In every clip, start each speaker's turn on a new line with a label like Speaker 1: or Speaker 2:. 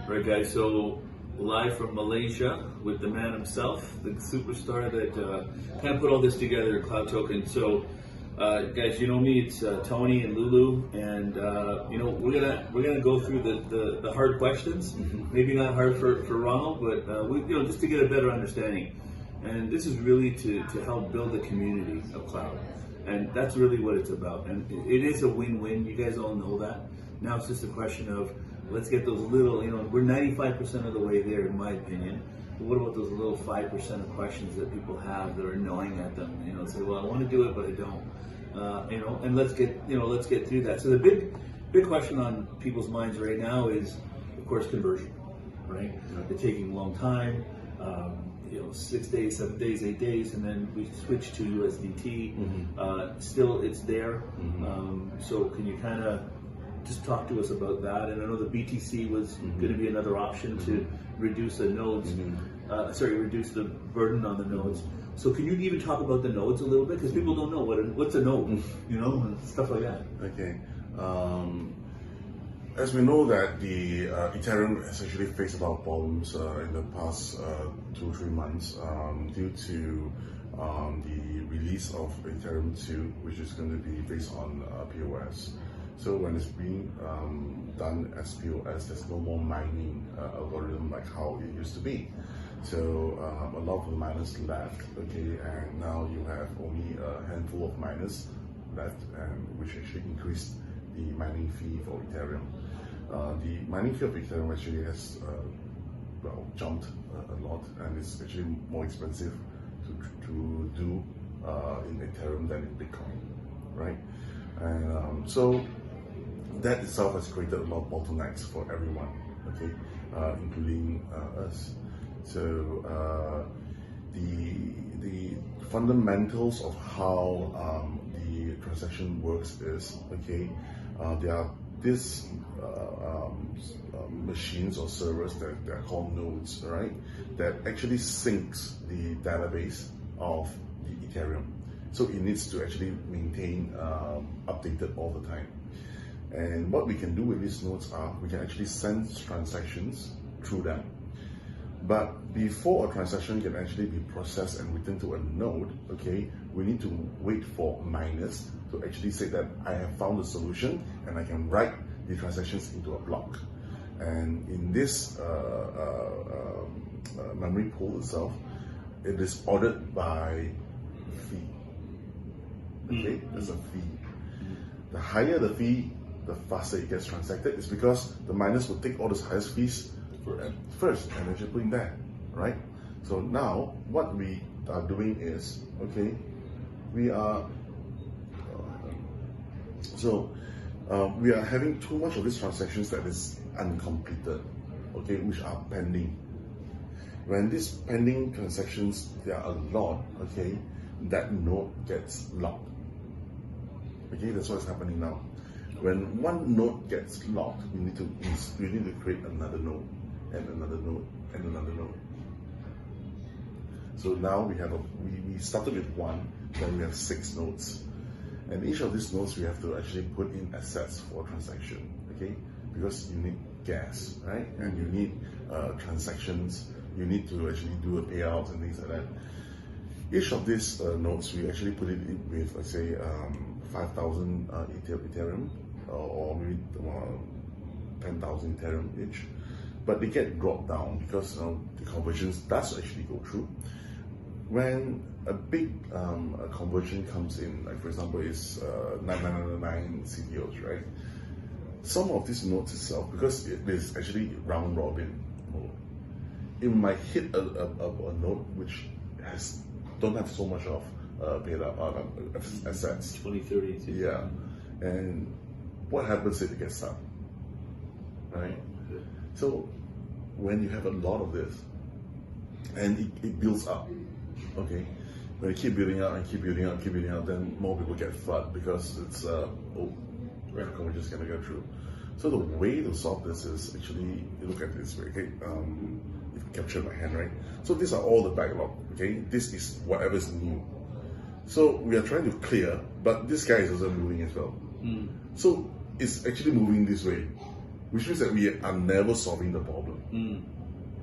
Speaker 1: Right, guys, so live from Malaysia with the man himself, the superstar that kind of put all this together, Cloud Token. So, guys, you know me, it's Tony and Lulu, and you know we're gonna go through the hard questions. Maybe not hard for Ronald, but we, you know, just to get a better understanding. And this is really to help build a community of cloud, and that's really what it's about. And it is a win-win. You guys all know that. Now it's just a question of let's get those little, you know, we're 95% of the way there, in my opinion. But what about those little 5% of questions that people have that are gnawing at them? You know, say, well, I want to do it, but I don't. You know, and let's get through that. So the big question on people's minds right now is, of course, conversion, right? They're taking a long time. You know, 6 days, 7 days, 8 days, and then we switch to USDT. Still, it's there. So can you kind of just talk to us about that? And I know the BTC was going to be another option to reduce the nodes, reduce the burden on the nodes. So can you even talk about the nodes a little bit? Because people don't know what's a node, you know, and stuff like that.
Speaker 2: Okay. As we know that the Ethereum has actually faced a lot of problems in the past 2-3 months due to the release of Ethereum 2, which is going to be based on POS. So when it's being done as POS, there's no more mining algorithm like how it used to be. So a lot of the miners left, okay, and now you have only a handful of miners left, which actually increased the mining fee for Ethereum. The mining fee of Ethereum actually has jumped a lot, and it's actually more expensive to do in Ethereum than in Bitcoin, right? And so that itself has created a lot of bottlenecks for everyone, okay, including us. So the fundamentals of how the transaction works is, okay, there are these machines or servers that are called nodes, right, that actually syncs the database of the Ethereum. So it needs to actually maintain updated all the time. And what we can do with these nodes are, we can actually send transactions through them. But before a transaction can actually be processed and returned to a node, okay, we need to wait for miners to actually say that I have found a solution and I can write the transactions into a block. And in this memory pool itself, it is ordered by fee. Okay, there's a fee. The higher the fee, the faster it gets transacted. It's because the miners will take all the highest fees first and then just put in there, right? So now what we are doing is, okay, we are we are having too much of these transactions that is uncompleted, okay, which are pending. When these pending transactions, there are a lot, okay, that node gets locked. Okay, that's what's happening now. When one node gets locked, we need to create another node and another node and another node. So now we started with one, then we have 6 nodes. And each of these nodes we have to actually put in assets for transaction, okay? Because you need gas, right? And you need transactions, you need to actually do a payout and things like that. Each of these nodes, we actually put it in with, let's say, 5,000 Ethereum, or maybe 10,000 Ethereum each. But they get dropped down because the conversions does actually go through. When a big conversion comes in, like for example, it's 9999 CTOs, right? Some of these nodes itself, because it is actually round robin mode, it might hit a node which don't have so much of paid up assets.
Speaker 1: 2030.
Speaker 2: Yeah, and what happens if it gets stuck, right? So when you have a lot of this, and it builds up, okay, when you keep building up and keep building up, keep building up, then more people get flooded because it's we're just gonna go through. So the way to solve this is actually, you look at it this way, okay? You capture my hand, right? So these are all the backlog, okay? This is whatever is new. So we are trying to clear, but this guy is also moving as well. So it's actually moving this way. which means that we are never solving the problem.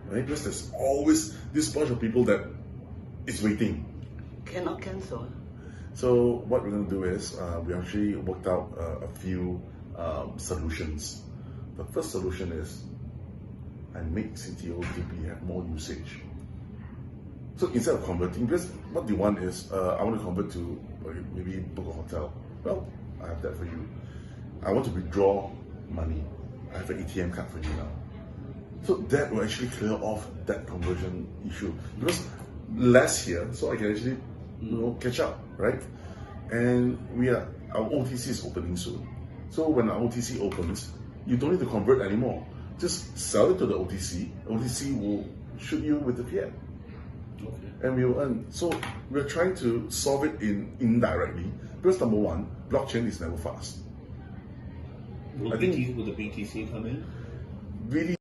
Speaker 2: Right? Because there's always this bunch of people that is waiting.
Speaker 3: Cannot cancel.
Speaker 2: So what we're going to do is we actually worked out a few solutions. The first solution is I make CTO to have more usage. So instead of converting, because what they want is I want to convert to maybe book a hotel. Well, I have that for you. I want to withdraw money. I have an ATM card for you now. So that will actually clear off that conversion issue, because less here, so I can actually catch up, right? And our OTC is opening soon. So when our OTC opens, you don't need to convert anymore. Just sell it to the OTC. OTC will shoot you with the fiat.
Speaker 1: Okay.
Speaker 2: And we will earn. So we're trying to solve it indirectly, because number one, blockchain is never fast.
Speaker 1: Will the BTC come in?
Speaker 2: Really